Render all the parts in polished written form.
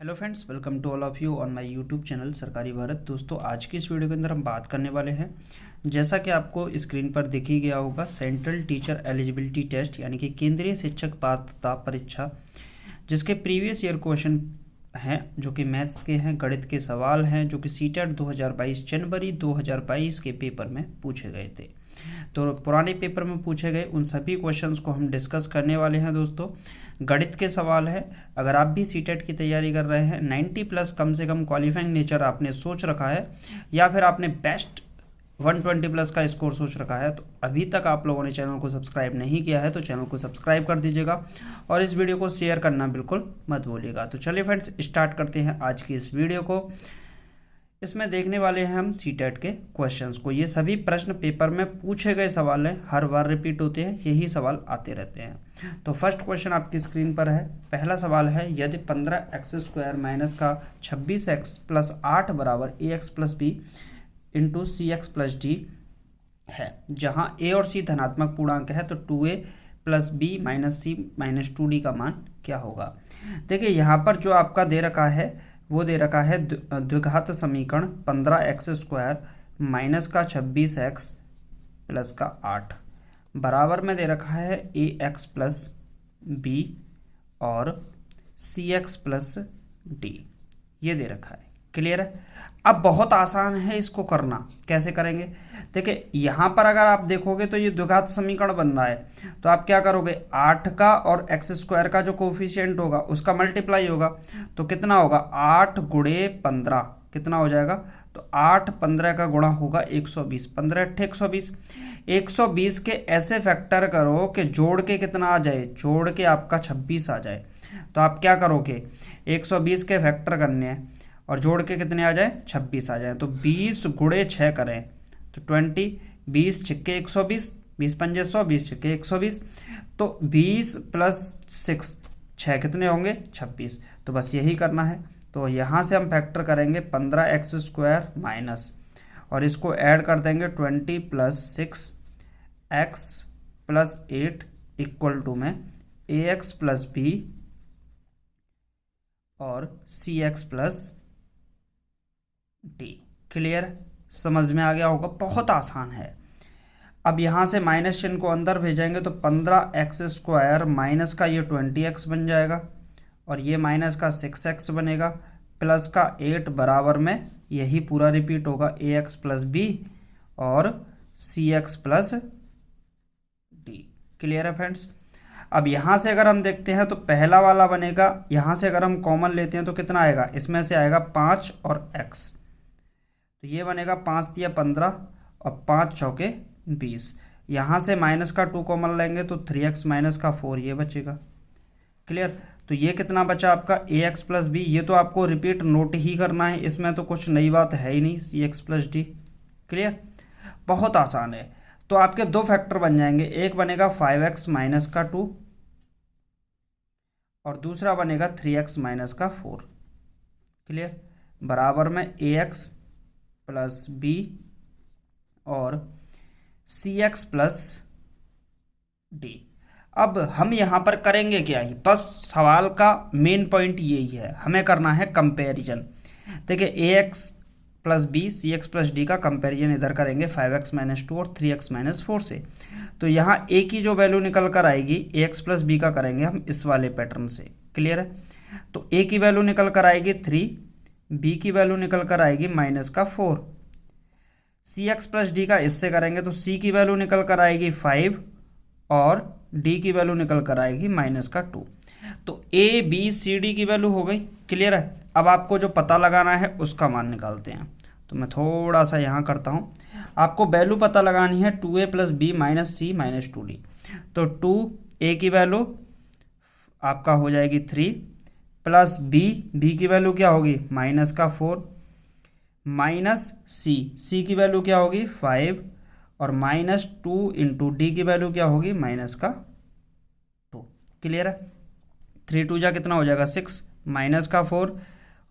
Hello friends, welcome to all of you on my YouTube channel Sarkari Bharat. दोस्तों, आज की इस वीडियो के अंदर हम बात करने वाले हैं, जैसा कि आपको स्क्रीन पर दिख ही गया होगा, सेंट्रल टीचर एलिजिबिलिटी टेस्ट यानी कि केंद्रीय शिक्षक पात्रता परीक्षा, जिसके प्रीवियस ईयर क्वेश्चन हैं जो कि मैथ्स के हैं, गणित के सवाल हैं जो कि सीटेट 2022 जनवरी 2022 के पेपर में पूछे गए थे। तो पुराने पेपर में पूछे गए उन सभी क्वेश्चंस को हम डिस्कस करने वाले हैं। दोस्तों, गणित के सवाल है। अगर आप भी सीटेट की तैयारी कर रहे हैं, 90 प्लस कम से कम क्वालिफाइंग नेचर आपने सोच रखा है या फिर आपने बेस्ट 120 प्लस का स्कोर सोच रखा है, तो अभी तक आप लोगों ने चैनल को सब्सक्राइब नहीं किया है तो चैनल को सब्सक्राइब कर दीजिएगा और इस वीडियो को शेयर करना बिल्कुल मत भूलिएगा। तो चलिए फ्रेंड्स, स्टार्ट करते हैं आज की इस वीडियो को। इसमें देखने वाले हैं हम सीटेट के क्वेश्चंस को। ये सभी प्रश्न पेपर में पूछे गए सवाल हैं, हर बार रिपीट होते हैं, यही सवाल आते रहते हैं। तो फर्स्ट क्वेश्चन आपकी स्क्रीन पर है। पहला सवाल है, यदि 15x² माइनस का 26x प्लस 8 बराबर ax प्लस बी इंटू सी एक्स प्लस डी है, जहां a और c धनात्मक पूर्णांक है, तो 2a प्लस बी माइनस सी माइनस 2d का मान क्या होगा। देखिए, यहाँ पर जो आपका दे रखा है वो दे रखा है द्विघात समीकरण 15x² माइनस का 26x प्लस का 8 बराबर में दे रखा है ax प्लस बी और cx प्लस डी, ये दे रखा है। क्लियर है। अब बहुत आसान है इसको करना। कैसे करेंगे? देखिए, यहाँ पर अगर आप देखोगे तो ये द्विघात समीकरण बन रहा है, तो आप क्या करोगे, 8 का और x² का जो कोफिशिएंट होगा उसका मल्टीप्लाई होगा, तो कितना होगा, 8 गुणे 15 कितना हो जाएगा, तो 8 15 का गुणा होगा 120, 15 8 120। 120 के ऐसे फैक्टर करो कि जोड़ के कितना आ जाए, जोड़ के आपका 26 आ जाए। तो आप क्या करोगे, 120 के फैक्टर करने हैं और जोड़ के कितने आ जाए, 26 आ जाए। तो 20 गुणे 6 करें तो 20, 20 छिक्के 120, 20 पंजे 100, 20 छिक्के 120, तो 20 प्लस 6 6 कितने होंगे, 26। तो बस यही करना है। तो यहाँ से हम फैक्टर करेंगे 15x² माइनस और इसको ऐड कर देंगे 20 plus 6x plus 8 equal to में ax प्लस बी और cx प्लस डी। क्लियर, समझ में आ गया होगा, बहुत आसान है। अब यहाँ से माइनस चिन्ह को अंदर भेजेंगे तो 15x² माइनस का ये 20x बन जाएगा और ये माइनस का 6x बनेगा, प्लस का 8 बराबर में यही पूरा रिपीट होगा, ax प्लस बी और cx प्लस डी। क्लियर है फ्रेंड्स। अब यहाँ से अगर हम देखते हैं तो पहला वाला बनेगा, यहाँ से अगर हम कॉमन लेते हैं तो कितना आएगा, इसमें से आएगा 5 और x, तो ये बनेगा 5 दिया 15 और 5 चौके 20। यहाँ से माइनस का 2 कॉमन लेंगे तो 3x माइनस का 4 ये बचेगा। क्लियर। तो ये कितना बचा आपका, ax प्लस बी। ये तो आपको रिपीट नोट ही करना है, इसमें तो कुछ नई बात है ही नहीं, cx प्लस डी। क्लियर, बहुत आसान है। तो आपके दो फैक्टर बन जाएंगे, एक बनेगा 5x माइनस का 2 और दूसरा बनेगा 3x माइनस का 4। क्लियर, बराबर में ax प्लस बी और cx प्लस डी। अब हम यहाँ पर करेंगे क्या ही, बस सवाल का मेन पॉइंट यही है, हमें करना है कंपैरिजन। देखिए, ax plus B cx plus D का कंपैरिजन इधर करेंगे 5x माइनस 2 और 3x माइनस 4 से। तो यहाँ a की जो वैल्यू निकल कर आएगी, ax प्लस बी का करेंगे हम इस वाले पैटर्न से। क्लियर है। तो a की वैल्यू निकल कर आएगी 3, b की वैल्यू निकल कर आएगी माइनस का 4। cx प्लस डी का इससे करेंगे तो c की वैल्यू निकल कर आएगी 5 और d की वैल्यू निकल कर आएगी माइनस का 2। तो a b c d की वैल्यू हो गई। क्लियर है। अब आपको जो पता लगाना है उसका मान निकालते हैं। तो मैं थोड़ा सा यहाँ करता हूँ, आपको वैल्यू पता लगानी है 2a प्लस बी माइनस सी माइनस 2d। तो 2a की वैल्यू आपका हो जाएगी 3 प्लस b की वैल्यू क्या होगी, माइनस का 4 माइनस c की वैल्यू क्या होगी 5 और माइनस 2 इंटू डी की वैल्यू क्या होगी, माइनस का 2। क्लियर है। 3 2 जा कितना हो जाएगा 6, माइनस का 4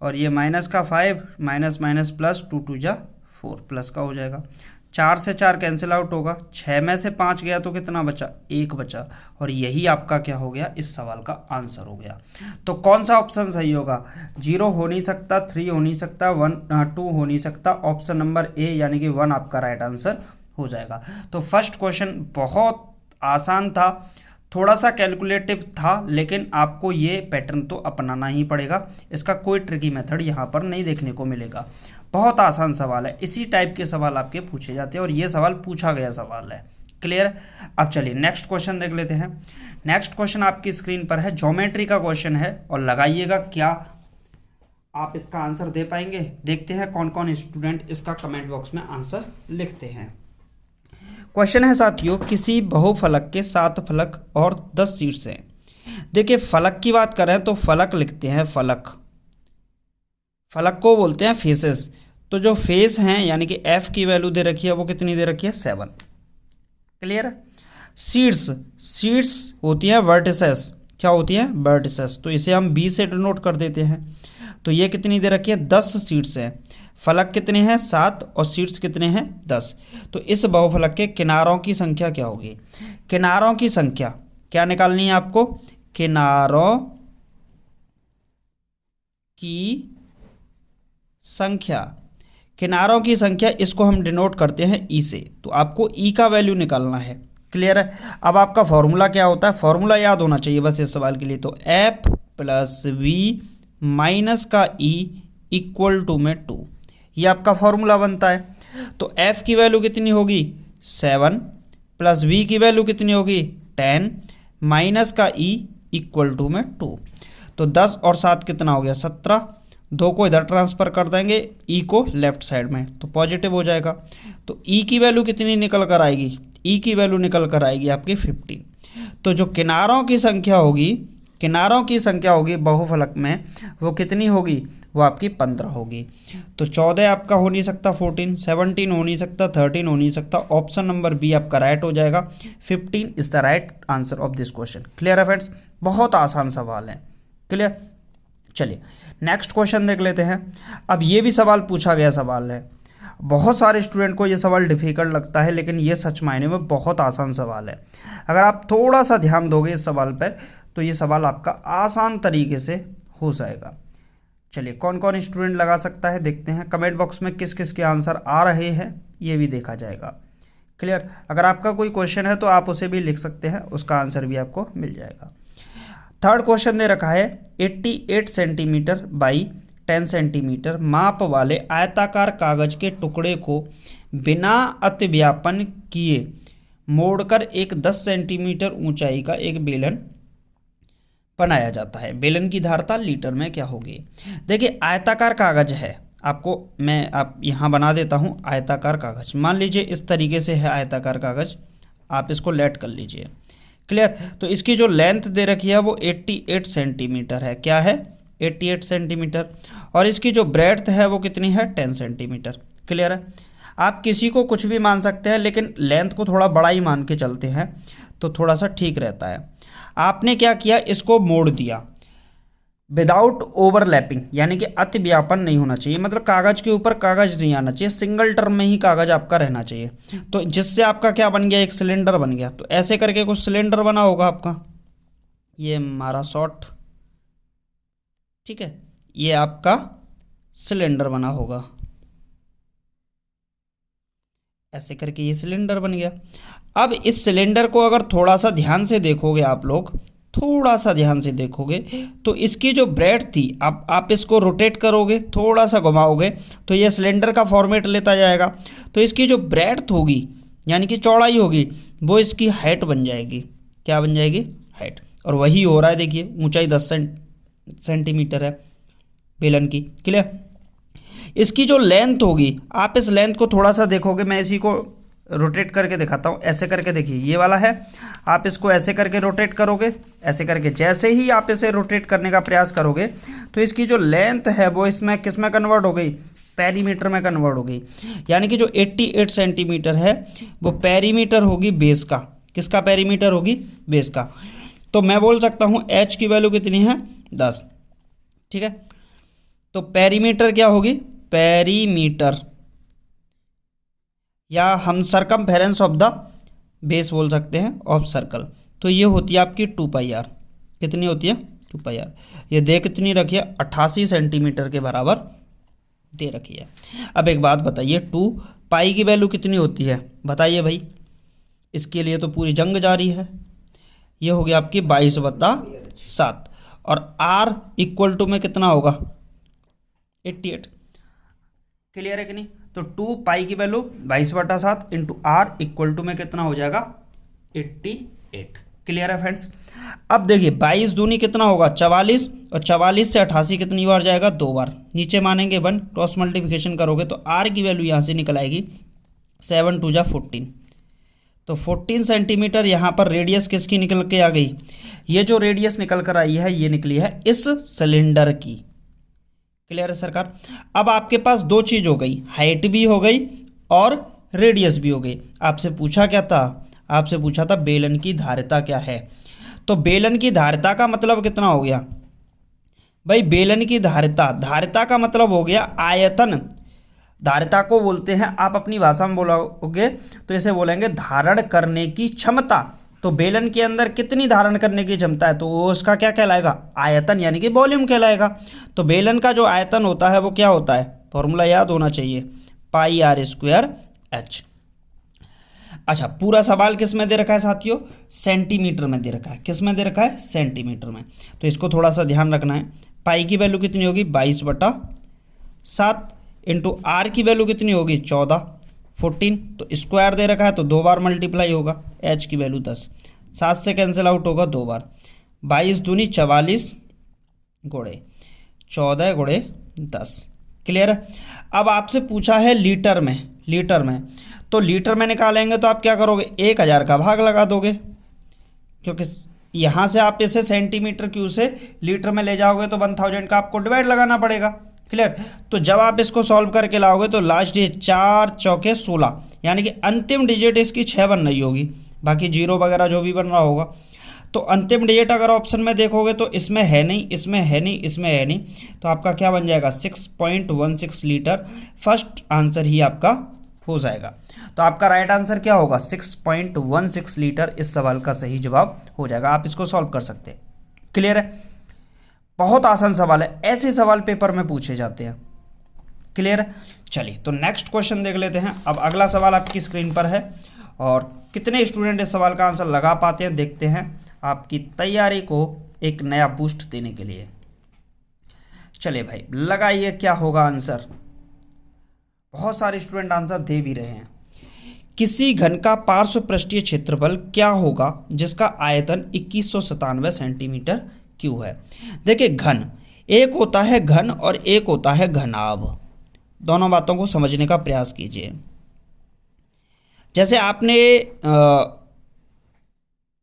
और ये माइनस का 5, माइनस माइनस प्लस 2 2 जा 4 प्लस का हो जाएगा। 4 से 4 कैंसिल आउट होगा, 6 में से 5 गया तो कितना बचा, 1 बचा। और यही आपका क्या हो गया, इस सवाल का आंसर हो गया। तो कौन सा ऑप्शन सही होगा, 0 हो नहीं सकता, 3 हो नहीं सकता, 2 हो नहीं सकता, ऑप्शन नंबर ए यानी कि 1 आपका राइट आंसर हो जाएगा। तो फर्स्ट क्वेश्चन बहुत आसान था, थोड़ा सा कैलकुलेटिव था, लेकिन आपको ये पैटर्न तो अपनाना ही पड़ेगा। इसका कोई ट्रिकी मेथड यहाँ पर नहीं देखने को मिलेगा। बहुत आसान सवाल है, इसी टाइप के सवाल आपके पूछे जाते हैं और ये सवाल पूछा गया सवाल है। क्लियर। अब चलिए नेक्स्ट क्वेश्चन देख लेते हैं। नेक्स्ट क्वेश्चन आपकी स्क्रीन पर है, ज्योमेट्री का क्वेश्चन है और लगाइएगा क्या आप इसका आंसर दे पाएंगे। देखते हैं कौन कौन स्टूडेंट इसका कमेंट बॉक्स में आंसर लिखते हैं। क्वेश्चन है साथियों, किसी बहुफलक के 7 फलक और 10 शीर्ष हैं। देखिए फलक की बात करें तो फलक लिखते हैं, फलक को बोलते हैं फेसेस। तो जो फेस हैं यानी कि एफ की वैल्यू दे रखी है वो कितनी दे रखी है, 7। क्लियर है। शीर्ष होती है वर्टिसेस, क्या होती है, वर्टिसेस। तो इसे हम बी से डिनोट कर देते हैं। तो ये कितनी दे रखी है, 10 शीर्ष हैं। फलक कितने हैं, 7 और शीर्ष कितने हैं, 10। तो इस बहुफलक के किनारों की संख्या क्या होगी, किनारों की संख्या क्या निकालनी है आपको, किनारों की संख्या, इसको हम डिनोट करते हैं ई से। तो आपको ई का वैल्यू निकालना है। क्लियर है। अब आपका फॉर्मूला क्या होता है, फॉर्मूला याद होना चाहिए बस इस सवाल के लिए। तो एफ प्लस वी माइनस का ई इक्वल टू में 2, ये आपका फॉर्मूला बनता है। तो एफ की वैल्यू कितनी होगी, 7 प्लस वी की वैल्यू कितनी होगी, 10 माइनस का ई इक्वल टू में 2। तो 10 और 7 कितना हो गया, 17। 2 को इधर ट्रांसफर कर देंगे, ई को लेफ्ट साइड में, तो पॉजिटिव हो जाएगा। तो ई की वैल्यू कितनी निकल कर आएगी, ई की वैल्यू निकल कर आएगी आपकी 15। तो जो किनारों की संख्या होगी बहुफलक में वो कितनी होगी, वो आपकी 15 होगी। तो 14 आपका हो नहीं सकता, 14, 17 हो नहीं सकता, 13 हो नहीं सकता। ऑप्शन नंबर बी आपका राइट हो जाएगा, 15 is the right answer of this question. Clear है फ्रेंड्स, बहुत आसान सवाल है। क्लियर। चलिए नेक्स्ट क्वेश्चन देख लेते हैं। अब ये भी सवाल पूछा गया सवाल है, बहुत सारे स्टूडेंट को ये सवाल डिफिकल्ट लगता है, लेकिन ये सच मायने में बहुत आसान सवाल है। अगर आप थोड़ा सा ध्यान दोगे इस सवाल पर तो ये सवाल आपका आसान तरीके से हो जाएगा। चलिए कौन कौन स्टूडेंट लगा सकता है देखते हैं, कमेंट बॉक्स में किस किस के आंसर आ रहे हैं ये भी देखा जाएगा। क्लियर। अगर आपका कोई क्वेश्चन है तो आप उसे भी लिख सकते हैं, उसका आंसर भी आपको मिल जाएगा। थर्ड क्वेश्चन दे रखा है, 88 सेंटीमीटर बाई 10 सेंटीमीटर माप वाले आयताकार कागज के टुकड़े को बिना अतिव्यापन किए मोड़कर एक 10 सेंटीमीटर ऊंचाई का एक बेलन बनाया जाता है। बेलन की धारता लीटर में क्या होगी। देखिए आयताकार कागज है, आप यहाँ बना देता हूँ आयताकार कागज। मान लीजिए इस तरीके से है आयताकार कागज, आप इसको लेट कर लीजिए। क्लियर। तो इसकी जो लेंथ दे रखी है वो 88 सेंटीमीटर है, क्या है, 88 सेंटीमीटर। और इसकी जो ब्रेड्थ है वो कितनी है, 10 सेंटीमीटर। क्लियर है। आप किसी को कुछ भी मान सकते हैं, लेकिन लेंथ को थोड़ा बड़ा ही मान के चलते हैं तो थोड़ा सा ठीक रहता है। आपने क्या किया, इसको मोड़ दिया विदाउट ओवरलैपिंग, यानी कि अति व्यापन नहीं होना चाहिए, मतलब कागज के ऊपर कागज नहीं आना चाहिए, सिंगल टर्म में ही कागज आपका रहना चाहिए। तो जिससे आपका क्या बन गया, एक सिलेंडर बन गया। तो ऐसे करके कुछ सिलेंडर बना होगा आपका, ये हमारा शॉर्ट, ठीक है, ये आपका सिलेंडर बना होगा, ऐसे करके ये सिलेंडर बन गया। अब इस सिलेंडर को अगर थोड़ा सा ध्यान से देखोगे आप लोग, थोड़ा सा ध्यान से देखोगे तो इसकी जो ब्रेड थी, आप इसको रोटेट करोगे, थोड़ा सा घुमाओगे तो ये सिलेंडर का फॉर्मेट लेता जाएगा। तो इसकी जो ब्रेड होगी यानी कि चौड़ाई होगी वो इसकी हाइट बन जाएगी, क्या बन जाएगी, हाइट। और वही हो रहा है, देखिए ऊंचाई 10 सेंटीमीटर है बेलन की। क्लियर। इसकी जो लेंथ होगी, आप इस लेंथ को थोड़ा सा देखोगे, मैं इसी को रोटेट करके दिखाता हूँ, ऐसे करके देखिए ये वाला है, आप इसको ऐसे करके रोटेट करोगे, ऐसे करके जैसे ही आप इसे रोटेट करने का प्रयास करोगे तो इसकी जो लेंथ है वो इसमें किस में कन्वर्ट हो गई, पेरीमीटर में कन्वर्ट हो गई। यानी कि जो 88 सेंटीमीटर है वो पेरीमीटर होगी बेस का, किसका पेरीमीटर होगी, बेस का। तो मैं बोल सकता हूँ एच की वैल्यू कितनी है, 10, ठीक है। तो पेरीमीटर क्या होगी, पेरीमीटर या हम सरकमफेरेंस ऑफ द बेस बोल सकते हैं ऑफ सर्कल। तो ये होती है आपकी 2πr। कितनी होती है? 2πr। ये दे कितनी रखी है? 88 सेंटीमीटर के बराबर दे रखी है। अब एक बात बताइए, 2π की वैल्यू कितनी होती है बताइए भाई। इसके लिए तो पूरी जंग जारी है। ये हो गया आपकी 22/7 और r इक्वल टू में कितना होगा? 88। क्लियर है कि नहीं? तो 2π की value 22/7 into R equal to में कितना हो जाएगा? 88। क्लियर है फ्रेंड्स? अब देखिए 22 दूनी कितना होगा? 44 और 44 से 88 कितनी बार जाएगा? 2 बार। नीचे मानेंगे 1, क्रॉस मल्टीप्लिकेशन करोगे तो आर की वैल्यू यहाँ से निकल आएगी 7 2 जा 14। तो 14 सेंटीमीटर यहाँ पर रेडियस किसकी निकल के आ गई? ये जो रेडियस निकल कर आई है ये निकली है इस सिलेंडर की। क्लियर है सरकार? अब आपके पास दो चीज हो गई, हाइट भी हो गई और रेडियस भी हो गई। आपसे पूछा क्या था? आपसे पूछा था बेलन की धारिता क्या है। तो बेलन की धारिता का मतलब कितना हो गया भाई? बेलन की धारिता, धारिता का मतलब हो गया आयतन। धारिता को बोलते हैं, आप अपनी भाषा में बोलोगे तो इसे बोलेंगे धारण करने की क्षमता। तो बेलन के अंदर कितनी धारण करने की क्षमता है? तो वो उसका क्या कहलाएगा? आयतन, यानी कि वॉल्यूम कहलाएगा। तो बेलन का जो आयतन होता है वो क्या होता है? फॉर्मूला याद होना चाहिए, πr²h। अच्छा, पूरा सवाल किस में दे रखा है साथियों? सेंटीमीटर में दे रखा है। किस में दे रखा है? सेंटीमीटर में। तो इसको थोड़ा सा ध्यान रखना है। पाई की वैल्यू कितनी होगी? 22/7 इंटू आर की वैल्यू कितनी होगी? 14। तो स्क्वायर दे रखा है तो 2 बार मल्टीप्लाई होगा। एच की वैल्यू 10, 7 से कैंसिल आउट होगा 2 बार। 22 दूनी 44 गुणे 14 गुणे 10। क्लियर है? अब आपसे पूछा है लीटर में। लीटर में तो लीटर में निकालेंगे तो आप क्या करोगे? 1000 का भाग लगा दोगे, क्योंकि यहाँ से आप इसे सेंटीमीटर क्यू से लीटर में ले जाओगे तो 1000 का आपको डिवाइड लगाना पड़ेगा। क्लियर? तो जब आप इसको सॉल्व करके लाओगे तो लास्ट डिजिट 4 चौके 16, यानी कि अंतिम डिजिट इसकी 6 बन रही होगी, बाकी जीरो वगैरह जो भी बन रहा होगा। तो अंतिम डिजिट अगर ऑप्शन में देखोगे तो इसमें है नहीं, इसमें है नहीं, इसमें है नहीं, तो आपका क्या बन जाएगा? 6.16 लीटर। फर्स्ट आंसर ही आपका हो जाएगा। तो आपका राइट आंसर क्या होगा? 6.16 लीटर इस सवाल का सही जवाब हो जाएगा। आप इसको सॉल्व कर सकते हैं। क्लियर है? बहुत आसान सवाल है, ऐसे सवाल पेपर में पूछे जाते हैं। क्लियर है? चलिए तो नेक्स्ट क्वेश्चन देख लेते हैं। अब अगला सवाल आपकी स्क्रीन पर है और कितने स्टूडेंट इस सवाल का आंसर लगा पाते हैं देखते हैं, आपकी तैयारी को एक नया बूस्ट देने के लिए। चलिए भाई लगाइए, क्या होगा आंसर? बहुत सारे स्टूडेंट आंसर दे भी रहे हैं। किसी घन का पार्श्व पृष्ठीय क्षेत्रफल क्या होगा जिसका आयतन 2197 सेंटीमीटर क्यूब है? देखिए घन, एक होता है घन और एक होता है घनाभ। दोनों बातों को समझने का प्रयास कीजिए। जैसे आपने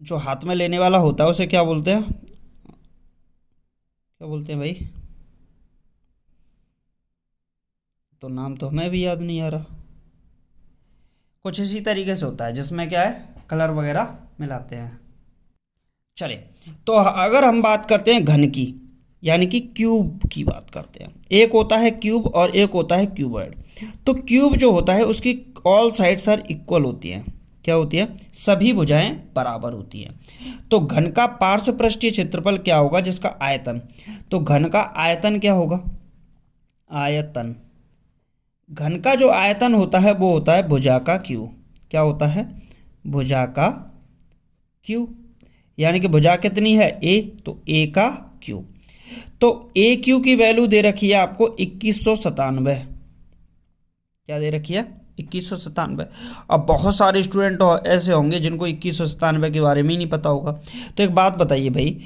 जो हाथ में लेने वाला होता है उसे क्या बोलते हैं? क्या बोलते हैं भाई? तो नाम तो हमें भी याद नहीं आ रहा। कुछ इसी तरीके से होता है जिसमें क्या है, कलर वगैरह मिलाते हैं। चलिए तो अगर हम बात करते हैं घन की, यानी कि क्यूब की बात करते हैं, एक होता है क्यूब और एक होता है क्यूबॉइड। तो क्यूब जो होता है उसकी ऑल साइड्स आर इक्वल होती हैं। क्या होती है? सभी भुजाएं बराबर होती हैं। तो घन का पार्श्व पृष्ठीय क्षेत्रफल क्या होगा जिसका आयतन? तो घन का आयतन क्या होगा? आयतन, घन का जो आयतन होता है वो होता है भुजा का क्यू। क्या होता है? भुजा का क्यू, यानी कि भुजा कितनी है? ए, तो ए का क्यू। तो ए क्यू की वैल्यू दे रखी है आपको 2197। क्या दे रखी है? 2197। अब बहुत सारे स्टूडेंट ऐसे होंगे जिनको 2197 के बारे में ही नहीं पता होगा। तो एक बात बताइए भाई,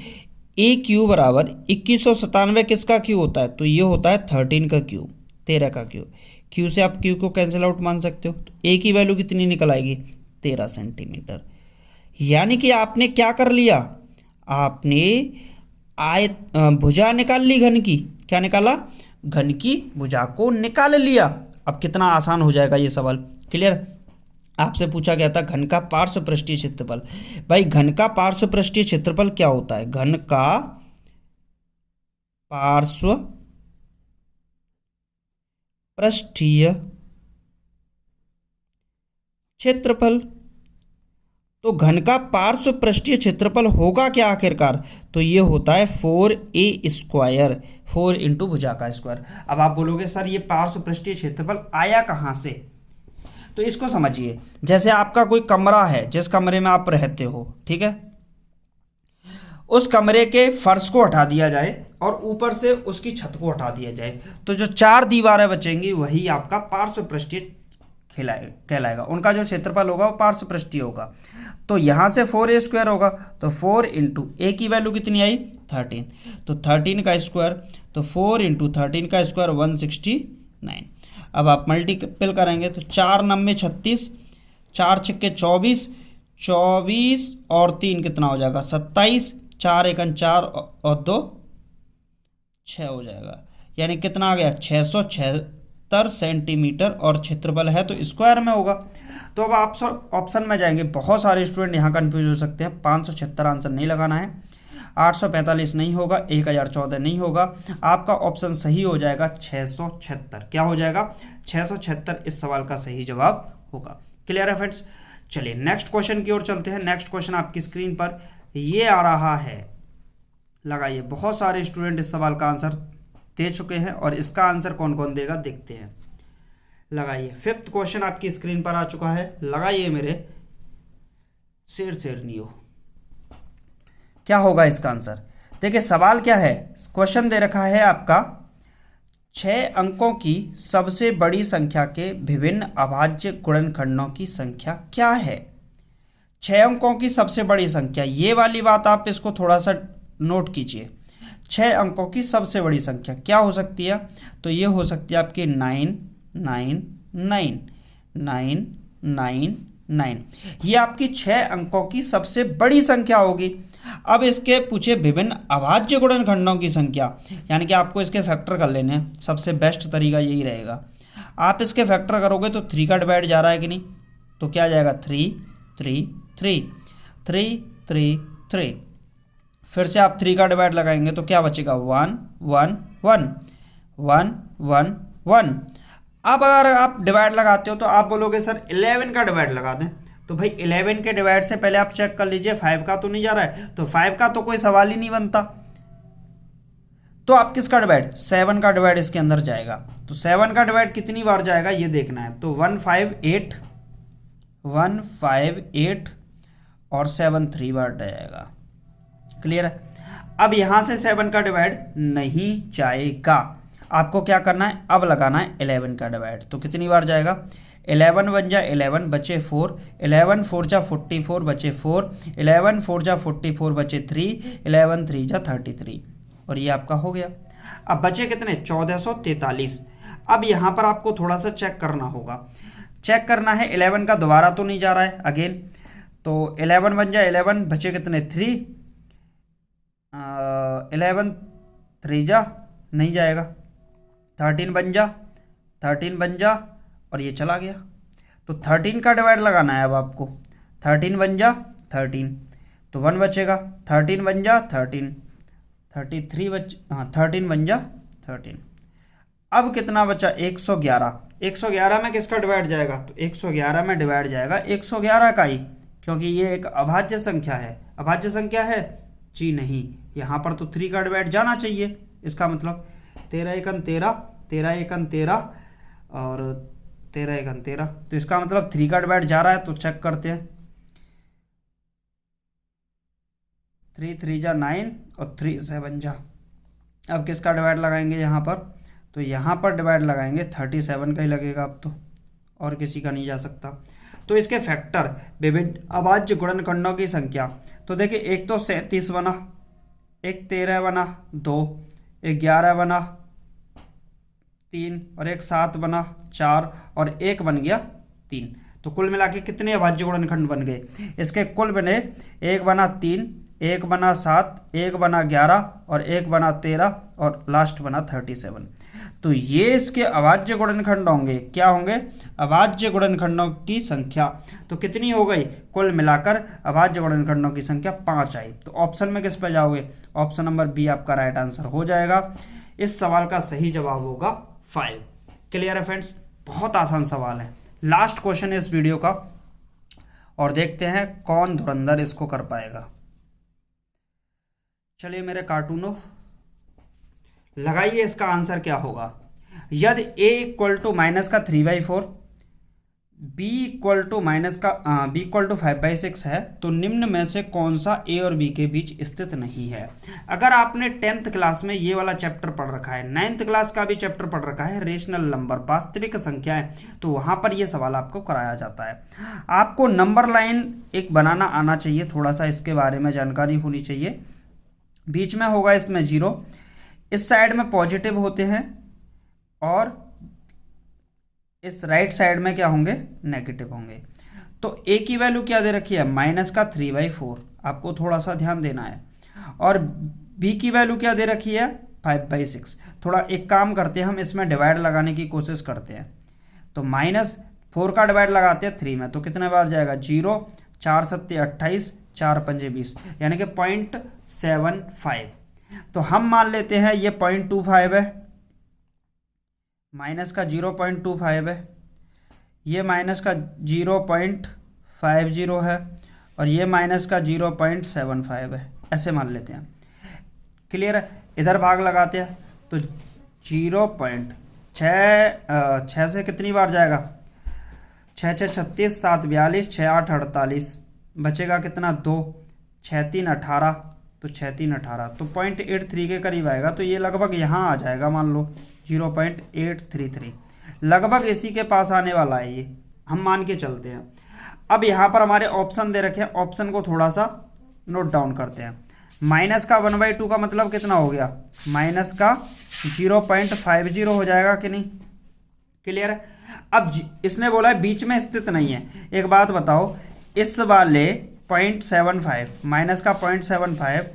ए क्यू बराबर 2197 किसका क्यू होता है? तो ये होता है 13 का क्यू, 13 का क्यू। क्यू से आप क्यू को कैंसिल आउट मान सकते हो। तो ए की वैल्यू कितनी निकल आएगी? 13 सेंटीमीटर। यानी कि आपने क्या कर लिया? आपने भुजा निकाल ली घन की। क्या निकाला? घन की भुजा को निकाल लिया। अब कितना आसान हो जाएगा ये सवाल। क्लियर? आपसे पूछा गया था घन का पार्श्व पृष्ठीय क्षेत्रफल। भाई घन का पार्श्व पृष्ठीय क्षेत्रफल क्या होता है? घन का पार्श्व पृष्ठीय क्षेत्रफल। तो घन का पार्श्व पृष्ठीय क्षेत्रफल होगा क्या आखिरकार? तो ये होता है 4a², 4 इंटू भुजा का स्क्वायर। अब आप बोलोगे सर ये पार्श्व पृष्ठीय क्षेत्रफल आया कहाँ से? तो इसको समझिए, जैसे आपका कोई कमरा है, जिस कमरे में आप रहते हो, ठीक है, उस कमरे के फर्श को हटा दिया जाए और ऊपर से उसकी छत को हटा दिया जाए, तो जो 4 दीवारें बचेंगी वही आपका पार्श्व पृष्ठीय कहलाएगा। उनका जो क्षेत्रफल होगा वो पार्श्व पृष्ठीय होगा। तो यहाँ से 4a² होगा, तो 4 इंटू ए की वैल्यू कितनी आई? 13। तो 13 का स्क्वायर, तो 4 इंटू 13 का स्क्वायर 169। अब आप मल्टीपल करेंगे तो 4 9 36, 4 छक्के 24, 24 और 3 कितना हो जाएगा? 27, 4 1 4 और 2 6 हो जाएगा। यानी कितना आ गया? 676 सेंटीमीटर, और क्षेत्रफल है तो स्क्वायर में होगा। तो अब आप ऑप्शन में जाएंगे, बहुत सारे स्टूडेंट यहाँ कंफ्यूज हो सकते हैं। 576 आंसर नहीं लगाना है, 845 नहीं होगा, 1014 नहीं होगा, आपका ऑप्शन सही हो जाएगा 676। क्या हो जाएगा? 676 इस सवाल का सही जवाब होगा। क्लियर है फ्रेंड्स? चलिए नेक्स्ट क्वेश्चन की ओर चलते हैं। नेक्स्ट क्वेश्चन आपकी स्क्रीन पर ये आ रहा है, लगाइए। बहुत सारे स्टूडेंट इस सवाल का आंसर दे चुके हैं और इसका आंसर कौन कौन देगा देखते हैं। लगाइए, 5th क्वेश्चन आपकी स्क्रीन पर आ चुका है, लगाइए मेरे शेर नियो। क्या होगा इसका आंसर? देखिए सवाल क्या है, क्वेश्चन दे रखा है आपका 6 अंकों की सबसे बड़ी संख्या के विभिन्न अभाज्य गुणनखंडों की संख्या क्या है? 6 अंकों की सबसे बड़ी संख्या, ये वाली बात आप इसको थोड़ा सा नोट कीजिए। 6 अंकों की सबसे बड़ी संख्या क्या हो सकती है? तो ये हो सकती है आपकी 9 9 9 9 9 9। ये आपकी 6 अंकों की सबसे बड़ी संख्या होगी। अब इसके पूछे विभिन्न अभाज्य गुणनखंडों की संख्या, यानी कि आपको इसके फैक्टर कर लेने हैं। सबसे बेस्ट तरीका यही रहेगा, आप इसके फैक्टर करोगे तो 3 का डिवाइड जा रहा है कि नहीं, तो क्या आ जाएगा? 3 3 3 3 3 3। फिर से आप 3 का डिवाइड लगाएंगे तो क्या बचेगा? 1 1 1 1 1 1। अब अगर आप डिवाइड लगाते हो तो आप बोलोगे सर 11 का डिवाइड लगा दें, तो भाई 11 के डिवाइड से पहले आप चेक कर लीजिए 5 का तो नहीं जा रहा है, तो 5 का तो कोई सवाल ही नहीं बनता। तो आप किसका डिवाइड? 7 का डिवाइड इसके अंदर जाएगा। तो 7 का डिवाइड कितनी बार जाएगा ये देखना है। तो 158 158 और 7 3 बार जाएगा। क्लियर है? अब यहां से 7 का डिवाइड नहीं जाएगा, आपको क्या करना है? अब लगाना है 11 का डिवाइड। तो कितनी बार जाएगा? 11 1 जा 11 बचे 4, 11 4 जा 44 बचे 4, 11 4 जा 44 बचे 3, 11 3 जा 33, और ये आपका हो गया। अब बचे कितने? 1443। अब यहाँ पर आपको थोड़ा सा चेक करना होगा। चेक करना है 11 का दोबारा तो नहीं जा रहा है अगेन, तो 11 1 जा 11 बचे कितने? 3, 11 3 जा नहीं जाएगा, 13 बन जा और ये चला गया। तो 13 का डिवाइड लगाना है अब आपको। 13 बन जा 13, तो 1 बचेगा, 13 बन जा 13, 33 हाँ 13 बन जा 13। अब कितना बचा? 111। 111 में किसका डिवाइड जाएगा? तो 111 में डिवाइड जाएगा 111 का ही, क्योंकि ये एक अभाज्य संख्या है। अभाज्य संख्या है जी नहीं, यहाँ पर तो 3 का डिवाइड जाना चाहिए। इसका मतलब 13 1 13, 13 1 13 और 13 1 13, तो इसका मतलब 3 का डिवाइड जा रहा है। तो चेक करते हैं, 3 3 जा 9 और 3 7 जा। अब किसका डिवाइड लगाएंगे यहाँ पर? तो यहाँ पर डिवाइड लगाएंगे 37 का ही लगेगा अब तो, और किसी का नहीं जा सकता। तो इसके फैक्टर विभिन्न अभाज्य गुणनखंडों की संख्या, तो देखिए एक तो 37 बना, एक 13 बना, 2 एक 11 बना 3 और एक 7 बना 4 और एक बन गया 3। तो कुल मिला के कितने अभाज्य गुणनखंड बन गए? इसके कुल बने, एक बना 3, एक बना 7, एक बना 11 और एक बना 13 और लास्ट बना 37। तो ये इसके अभाज्य गुणनखंड होंगे। क्या होंगे? अभाज्य गुणनखंडों की संख्या। तो कितनी हो गई? कुल मिलाकर अभाज्य गुणनखंडों की संख्या 5 आई। तो ऑप्शन में किस पे जाओगे? ऑप्शन नंबर बी आपका राइट आंसर हो जाएगा। इस सवाल का सही जवाब होगा 5। क्लियर है फ्रेंड्स? बहुत आसान सवाल है। लास्ट क्वेश्चन है इस वीडियो का, और देखते हैं कौन धुरंधर इसको कर पाएगा। चलिए मेरे कार्टूनों, लगाइए इसका आंसर क्या होगा। यदि a इक्वल टू माइनस का 3/4, b equal to b equal to 5/6 है, तो निम्न में से कौन सा a और b के बीच स्थित नहीं है। अगर आपने 10th क्लास में ये वाला चैप्टर पढ़ रखा है, 9th क्लास का भी चैप्टर पढ़ रखा है, रेशनल नंबर, वास्तविक संख्याएं, तो वहां पर ये सवाल आपको कराया जाता है। आपको नंबर लाइन एक बनाना आना चाहिए, थोड़ा सा इसके बारे में जानकारी होनी चाहिए। बीच में होगा इसमें 0, इस साइड में पॉजिटिव होते हैं और इस राइट साइड में क्या होंगे, नेगेटिव होंगे। तो a की वैल्यू क्या दे रखी है, माइनस का 3/4, आपको थोड़ा सा ध्यान देना है। और b की वैल्यू क्या दे रखी है, 5/6। थोड़ा एक काम करते हैं, हम इसमें डिवाइड लगाने की कोशिश करते हैं। तो -4 का डिवाइड लगाते हैं 3 में, तो कितने बार जाएगा, 0, 4 7 28, 4 5 20, यानी कि 0.75। तो हम मान लेते हैं ये 0.25 है, माइनस का 0.25 है, ये माइनस का 0.50 है, और ये माइनस का 0.75 है, ऐसे मान लेते हैं। क्लियर है। इधर भाग लगाते हैं तो 0.6 से कितनी बार जाएगा, 6 6 36, 7 42, 6 8 48, बचेगा कितना, 2, 6 3 18, तो 6 3 18, तो 0.83 के करीब आएगा। तो ये लगभग यहाँ आ जाएगा, मान लो 0.833, लगभग इसी के पास आने वाला है, ये हम मान के चलते हैं। अब यहाँ पर हमारे ऑप्शन दे रखे हैं, ऑप्शन को थोड़ा सा नोट डाउन करते हैं। माइनस का 1/2 का मतलब कितना हो गया, माइनस का 0.50 हो जाएगा कि नहीं। क्लियर है। अब इसने बोला है बीच में स्थित नहीं है। एक बात बताओ, इस वाले 0.75, माइनस का 0.75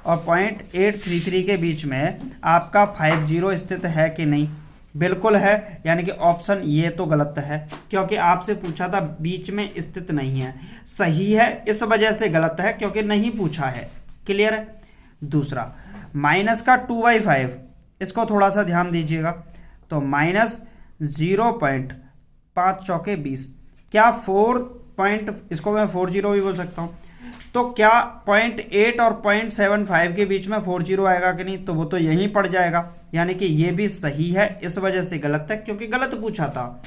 और 0.833 के बीच में आपका 50 स्थित है कि नहीं, बिल्कुल है, यानी कि ऑप्शन ये तो गलत है, क्योंकि आपसे पूछा था बीच में स्थित नहीं है। सही है, इस वजह से गलत है क्योंकि नहीं पूछा है। क्लियर है। दूसरा, माइनस का 2/5, इसको थोड़ा सा ध्यान दीजिएगा। तो माइनस 0.5 चौके 20, क्या 4 पॉइंट, इसको मैं 40 भी बोल सकता हूँ। तो क्या 0.8 और 0.75 के बीच में 40 आएगा कि नहीं, तो वो तो यहीं पड़ जाएगा, यानी कि ये भी सही है, इस वजह से गलत है क्योंकि गलत पूछा था।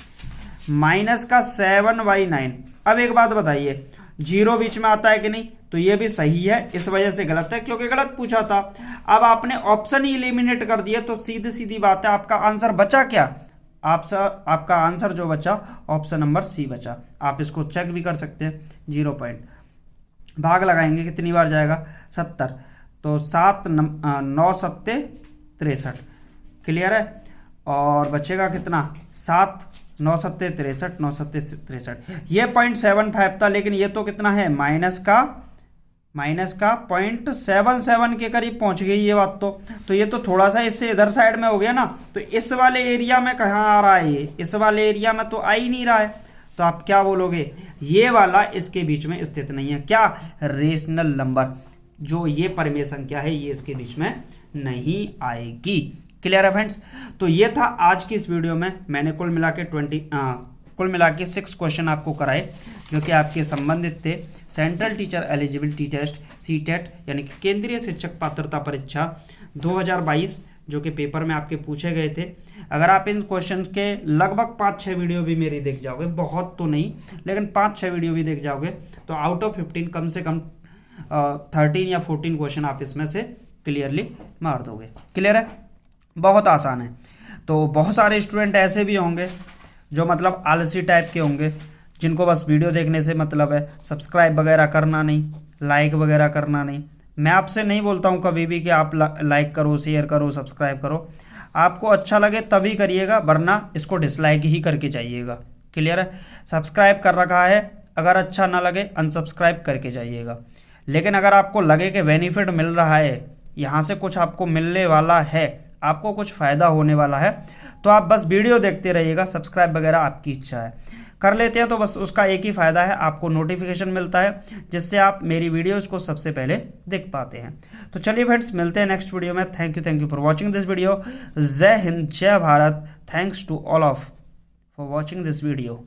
माइनस का 7/9, अब एक बात बताइए, 0 बीच में आता है कि नहीं, तो ये भी सही है, इस वजह से गलत है क्योंकि गलत पूछा था। अब आपने ऑप्शन ही एलिमिनेट कर दिया, तो सीधी सीधी बात है, आपका आंसर बचा क्या, आपका आंसर जो बचा ऑप्शन नंबर सी बचा। आप इसको चेक भी कर सकते हैं। 0 पॉइंट भाग लगाएंगे कितनी बार जाएगा, 70, तो 7 9 7 63। क्लियर है। और बचेगा कितना, 7 9 7 63, 9 7 63। ये 0.75 था, लेकिन ये तो कितना है, माइनस का 0.77 के करीब पहुंच गई ये बात। तो ये तो थोड़ा सा इससे इधर साइड में हो गया ना, तो इस वाले एरिया में कहाँ आ रहा है ये, इस वाले एरिया में तो आ ही नहीं रहा है। तो आप क्या बोलोगे, ये वाला इसके बीच में स्थित नहीं है। क्या, रेशनल नंबर, जो ये परिमेय संख्या है ये इसके बीच में नहीं आएगी। क्लियर है फ्रेंड्स। तो ये था आज की इस वीडियो में, मैंने कुल मिला के 6 क्वेश्चन आपको कराए, जो कि आपके संबंधित थे central teacher eligibility test CTET, यानी कि केंद्रीय शिक्षक पात्रता परीक्षा 2022, जो कि पेपर में आपके पूछे गए थे। अगर आप इन क्वेश्चंस के लगभग 5-6 वीडियो भी मेरी देख जाओगे, बहुत तो नहीं लेकिन 5-6 वीडियो भी देख जाओगे, तो आउट ऑफ 15 कम से कम 13 या 14 क्वेश्चन आप इसमें से क्लियरली मार दोगे। क्लियर है, बहुत आसान है। तो बहुत सारे स्टूडेंट ऐसे भी होंगे जो मतलब आलसी टाइप के होंगे, जिनको बस वीडियो देखने से मतलब है, सब्सक्राइब वगैरह करना नहीं, लाइक वगैरह करना नहीं। मैं आपसे नहीं बोलता हूँ कभी भी कि आप लाइक करो, शेयर करो, सब्सक्राइब करो। आपको अच्छा लगे तभी करिएगा, वरना इसको डिसलाइक ही करके जाइएगा। क्लियर है। सब्सक्राइब कर रखा है, अगर अच्छा ना लगे अनसब्सक्राइब करके जाइएगा। लेकिन अगर आपको लगे कि बेनिफिट मिल रहा है, यहाँ से कुछ आपको मिलने वाला है, आपको कुछ फ़ायदा होने वाला है, तो आप बस वीडियो देखते रहिएगा। सब्सक्राइब वगैरह आपकी इच्छा है, कर लेते हैं तो बस उसका एक ही फ़ायदा है, आपको नोटिफिकेशन मिलता है, जिससे आप मेरी वीडियोज़ को सबसे पहले देख पाते हैं। तो चलिए फ्रेंड्स, मिलते हैं नेक्स्ट वीडियो में। Thank you for watching this video. जय हिंद, जय Bharat. Thanks to all of for watching this video.